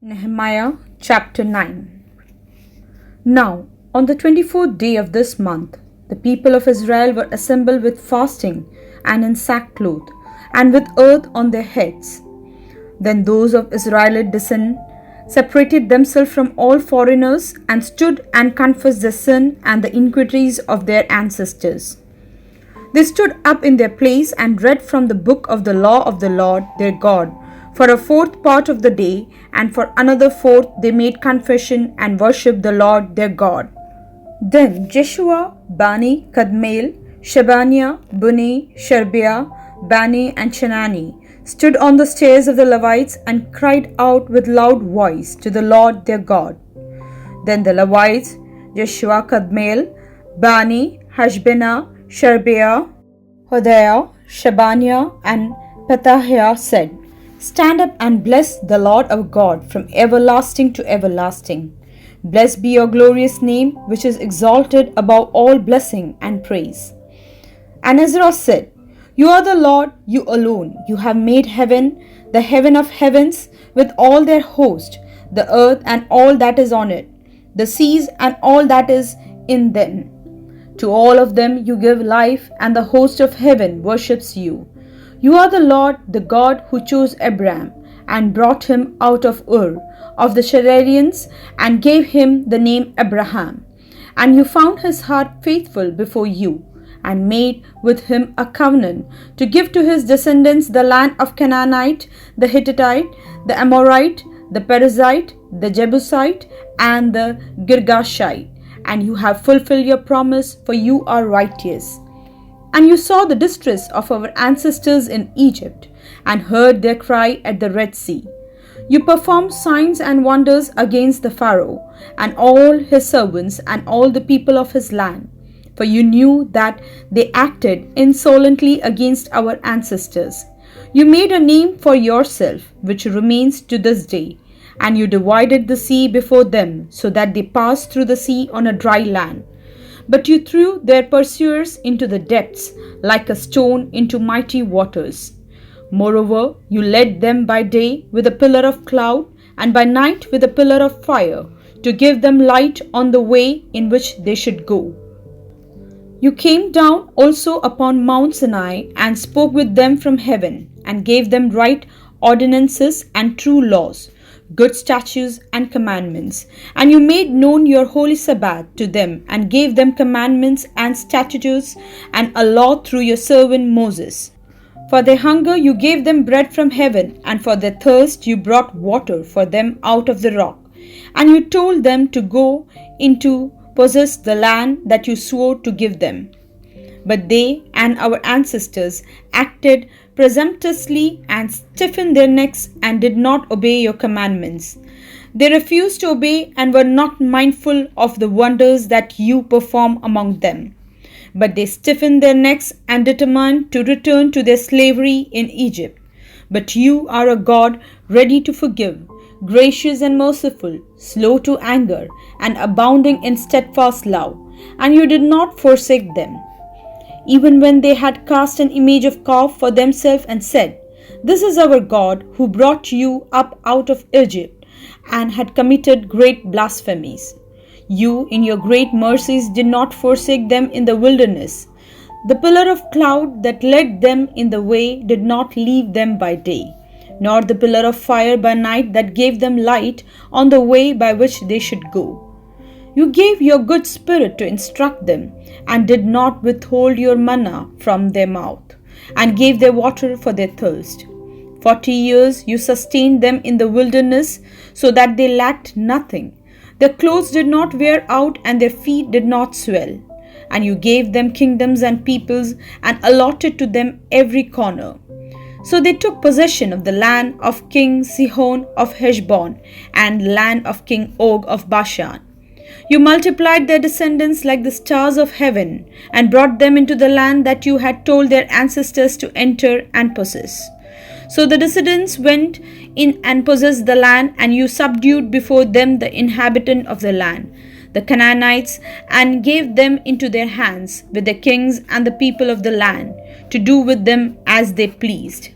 Nehemiah chapter 9. Now, on the 24th day of this month, the people of Israel were assembled with fasting and in sackcloth, and with earth on their heads. Then those of Israelite descent separated themselves from all foreigners, and stood and confessed the sin and the iniquities of their ancestors. They stood up in their place and read from the book of the law of the Lord their God for a fourth part of the day, and for another fourth they made confession and worshipped the Lord their God. Then Jeshua, Bani, Kadmiel, Shebaniah, Bunni, Sherebiah, Bani, and Chenani stood on the stairs of the Levites and cried out with loud voice to the Lord their God. Then the Levites, Jeshua, Kadmiel, Bani, Hashbena, Sherebiah, Hodiah, Shebaniah, and Pethahiah said, "Stand up and bless the Lord our God from everlasting to everlasting. Blessed be your glorious name, which is exalted above all blessing and praise." And Ezra said, "You are the Lord, you alone. You have made heaven, the heaven of heavens, with all their host, the earth and all that is on it, the seas and all that is in them. To all of them you give life, and the host of heaven worships you. You are the Lord, the God who chose Abraham and brought him out of Ur of the Chaldeans and gave him the name Abraham. And you found his heart faithful before you, and made with him a covenant to give to his descendants the land of Canaanite, the Hittite, the Amorite, the Perizzite, the Jebusite, and the Girgashite. And you have fulfilled your promise, for you are righteous. And you saw the distress of our ancestors in Egypt, and heard their cry at the Red Sea. You performed signs and wonders against the Pharaoh, and all his servants, and all the people of his land. For you knew that they acted insolently against our ancestors. You made a name for yourself, which remains to this day, and you divided the sea before them, so that they passed through the sea on a dry land. But you threw their pursuers into the depths, like a stone into mighty waters. Moreover, you led them by day with a pillar of cloud, and by night with a pillar of fire, to give them light on the way in which they should go. You came down also upon Mount Sinai, and spoke with them from heaven, and gave them right ordinances and true laws, good statutes and commandments. And you made known your holy Sabbath to them, and gave them commandments and statutes and a law through your servant Moses. For their hunger you gave them bread from heaven, and for their thirst you brought water for them out of the rock. And you told them to go into possess the land that you swore to give them. But they and our ancestors acted presumptuously and stiffened their necks and did not obey your commandments. They refused to obey and were not mindful of the wonders that you perform among them. But they stiffened their necks and determined to return to their slavery in Egypt. But you are a God ready to forgive, gracious and merciful, slow to anger, and abounding in steadfast love, and you did not forsake them. Even when they had cast an image of calf for themselves and said, "This is our God who brought you up out of Egypt," and had committed great blasphemies. You, in your great mercies, did not forsake them in the wilderness. The pillar of cloud that led them in the way did not leave them by day, nor the pillar of fire by night that gave them light on the way by which they should go. You gave your good spirit to instruct them, and did not withhold your manna from their mouth, and gave their water for their thirst. 40 years you sustained them in the wilderness, so that they lacked nothing. Their clothes did not wear out, and their feet did not swell. And you gave them kingdoms and peoples, and allotted to them every corner. So they took possession of the land of King Sihon of Heshbon, and land of King Og of Bashan. You multiplied their descendants like the stars of heaven, and brought them into the land that you had told their ancestors to enter and possess. So the descendants went in and possessed the land, and you subdued before them the inhabitant of the land, the Canaanites, and gave them into their hands with the kings and the people of the land, to do with them as they pleased.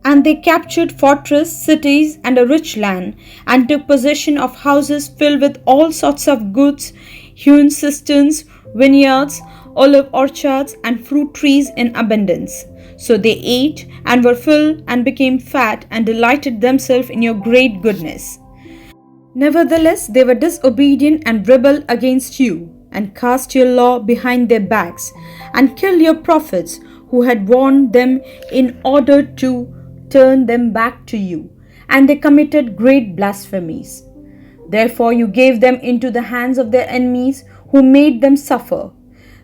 And they captured fortress, cities, and a rich land, and took possession of houses filled with all sorts of goods, hewn cisterns, vineyards, olive orchards, and fruit trees in abundance. So they ate and were filled and became fat and delighted themselves in your great goodness. Nevertheless, they were disobedient and rebelled against you, and cast your law behind their backs, and killed your prophets who had warned them in order to turn them back to you, and they committed great blasphemies. Therefore you gave them into the hands of their enemies, who made them suffer.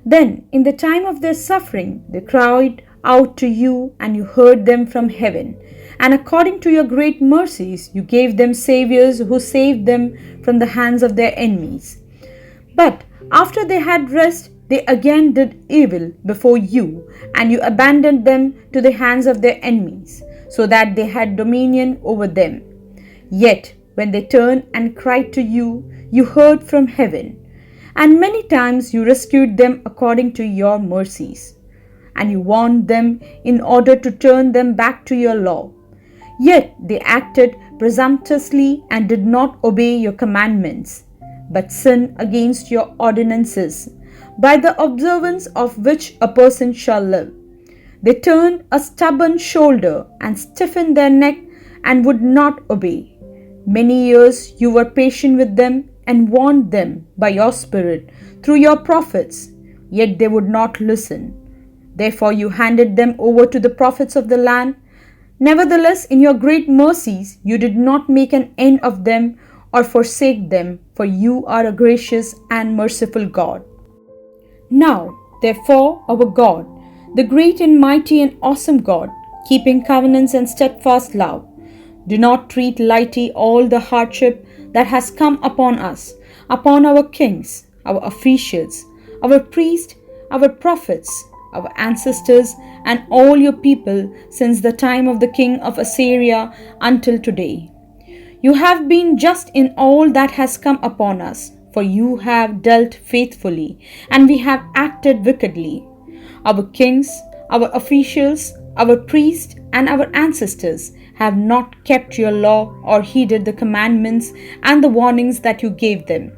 Then, in the time of their suffering, they cried out to you, and you heard them from heaven. And according to your great mercies, you gave them saviors who saved them from the hands of their enemies. But after they had rest, they again did evil before you, and you abandoned them to the hands of their enemies, so that they had dominion over them. Yet, when they turned and cried to you, you heard from heaven. And many times you rescued them according to your mercies. And you warned them in order to turn them back to your law. Yet they acted presumptuously and did not obey your commandments, but sinned against your ordinances, by the observance of which a person shall live. They turned a stubborn shoulder and stiffened their neck and would not obey. Many years you were patient with them and warned them by your Spirit through your prophets, yet they would not listen. Therefore you handed them over to the prophets of the land. Nevertheless, in your great mercies, you did not make an end of them or forsake them, for you are a gracious and merciful God. Now, therefore, our God, the great and mighty and awesome God, keeping covenants and steadfast love, do not treat lightly all the hardship that has come upon us, upon our kings, our officials, our priests, our prophets, our ancestors, and all your people since the time of the king of Assyria until today. You have been just in all that has come upon us, for you have dealt faithfully, and we have acted wickedly. Our kings, our officials, our priests, and our ancestors have not kept your law or heeded the commandments and the warnings that you gave them.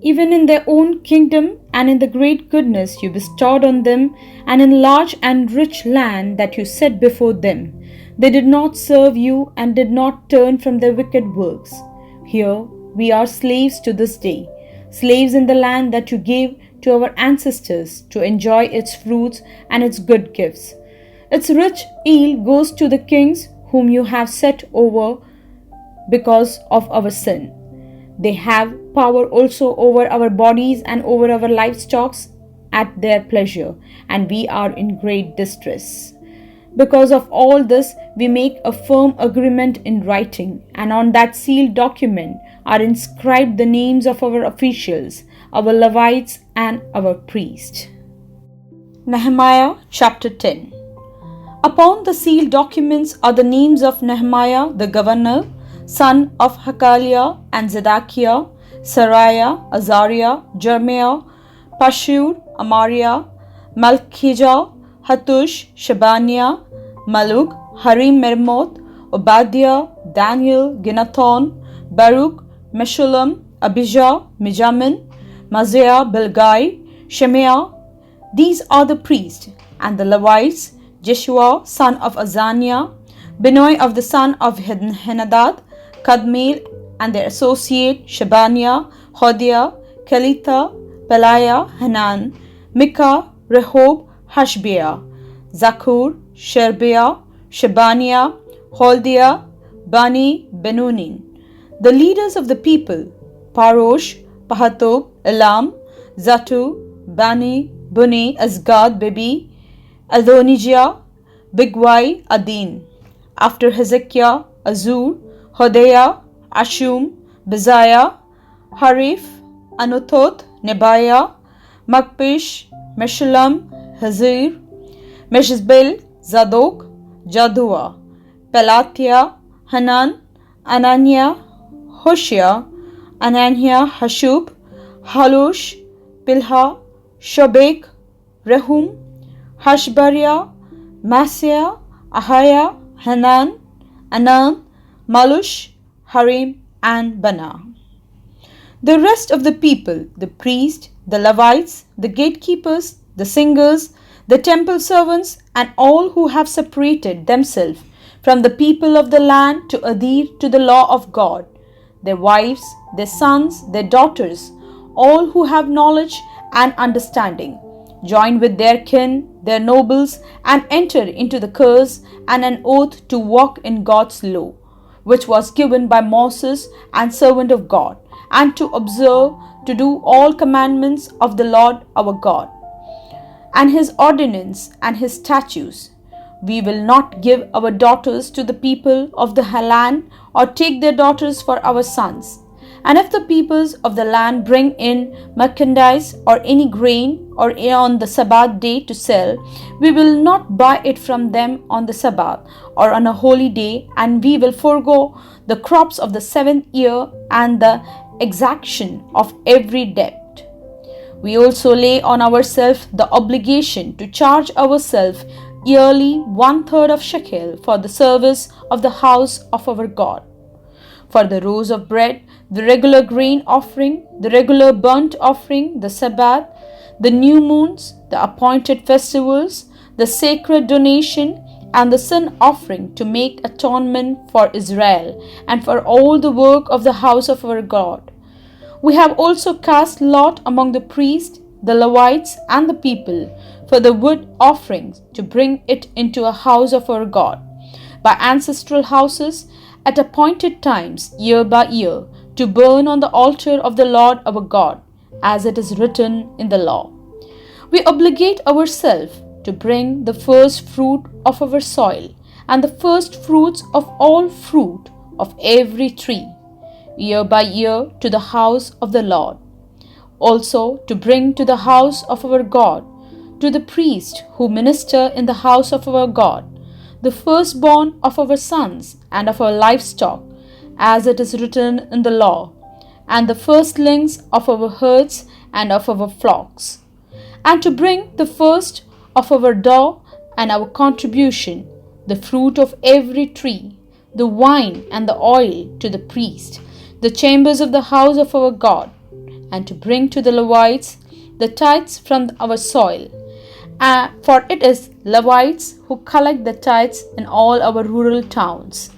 Even in their own kingdom and in the great goodness you bestowed on them, and in large and rich land that you set before them, they did not serve you and did not turn from their wicked works. Here we are slaves to this day, slaves in the land that you gave to our ancestors to enjoy its fruits and its good gifts. Its rich yield goes to the kings whom you have set over because of our sin. They have power also over our bodies and over our livestock at their pleasure, and we are in great distress. Because of all this, we make a firm agreement in writing, and on that sealed document are inscribed the names of our officials, our Levites, and our priests. Nehemiah chapter 10. Upon the sealed documents are the names of Nehemiah the governor, son of Hakaliah, and Zedekiah, Sariah, Azariah, Jeremiah, Pashur, Amariah, Malchijah, Hattush, Shebaniah, Maluk, Harim Mermoth, Obadiah, Daniel, Ginnathon, Baruch, Meshullam, Abijah, Mijamin, Maziah, Bilgai, Shemaiah. These are the priests, and the Levites, Jeshua, son of Azaniah, Benoi of the son of Henadad, Kadmiel, and their associate Shebaniah, Hodiah, Kelitha, Peliah, Hanan, Micah, Rehob, Hashbiah, Zakur, Sherebiah, Shebaniah, Holdiah, Bani, Benunin. The leaders of the people, Parosh, Pahatob, Elam, Zatu, Bani, Buni, Azgad, Bibi, Adonijah, Bigwai, Adin. After Hezekiah, Azur, Hodiah, Ashum, Beziah, Harif, Anathoth, Nebiah, Makpish, Meshullam, Hazir, Meshizbel, Zadok, Jadua, Pelatiah, Hanan, Ananiah, Hoshea, Ananiah, Hashub, Halush, Pilha, Shobek, Rehum, Hashbariah, Masiah, Ahiah, Hanan, Anan, Malush, Harim, and Bana. The rest of the people, the priests, the Levites, the gatekeepers, the singers, the temple servants, and all who have separated themselves from the people of the land to adhere to the law of God, their wives, their sons, their daughters, all who have knowledge and understanding, join with their kin, their nobles, and enter into the curse and an oath to walk in God's law, which was given by Moses and servant of God, and to observe, to do all commandments of the Lord our God, and his ordinance and his statutes. We will not give our daughters to the people of the land, or take their daughters for our sons. And if the peoples of the land bring in merchandise or any grain or on the Sabbath day to sell, we will not buy it from them on the Sabbath or on a holy day, and we will forego the crops of the 7th year and the exaction of every debt. We also lay on ourselves the obligation to charge ourselves yearly 1/3 of shekel for the service of the house of our God. For the rows of bread, the regular grain offering, the regular burnt offering, the Sabbath, the new moons, the appointed festivals, the sacred donation, and the sin offering to make atonement for Israel and for all the work of the house of our God. We have also cast lot among the priests, the Levites, and the people for the wood offerings to bring it into a house of our God, by ancestral houses, at appointed times, year by year, to burn on the altar of the Lord our God, as it is written in the law. We obligate ourselves to bring the first fruit of our soil, and the first fruits of all fruit of every tree, year by year, to the house of the Lord. Also to bring to the house of our God, to the priests who minister in the house of our God, the firstborn of our sons and of our livestock, as it is written in the law, and the firstlings of our herds and of our flocks, and to bring the first of our dough and our contribution, the fruit of every tree, the wine and the oil to the priest, the chambers of the house of our God, and to bring to the Levites the tithes from our soil. For it is Levites who collect the tithes in all our rural towns.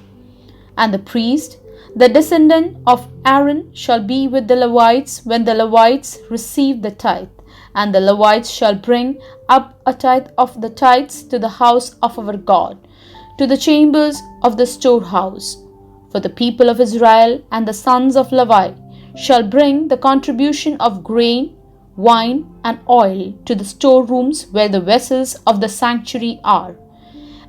And the priest, the descendant of Aaron, shall be with the Levites when the Levites receive the tithe, and the Levites shall bring up a tithe of the tithes to the house of our God, to the chambers of the storehouse. For the people of Israel and the sons of Levi shall bring the contribution of grain, wine, and oil to the storerooms where the vessels of the sanctuary are,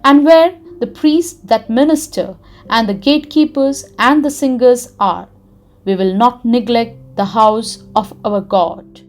and where the priests that minister and the gatekeepers and the singers are. We will not neglect the house of our God.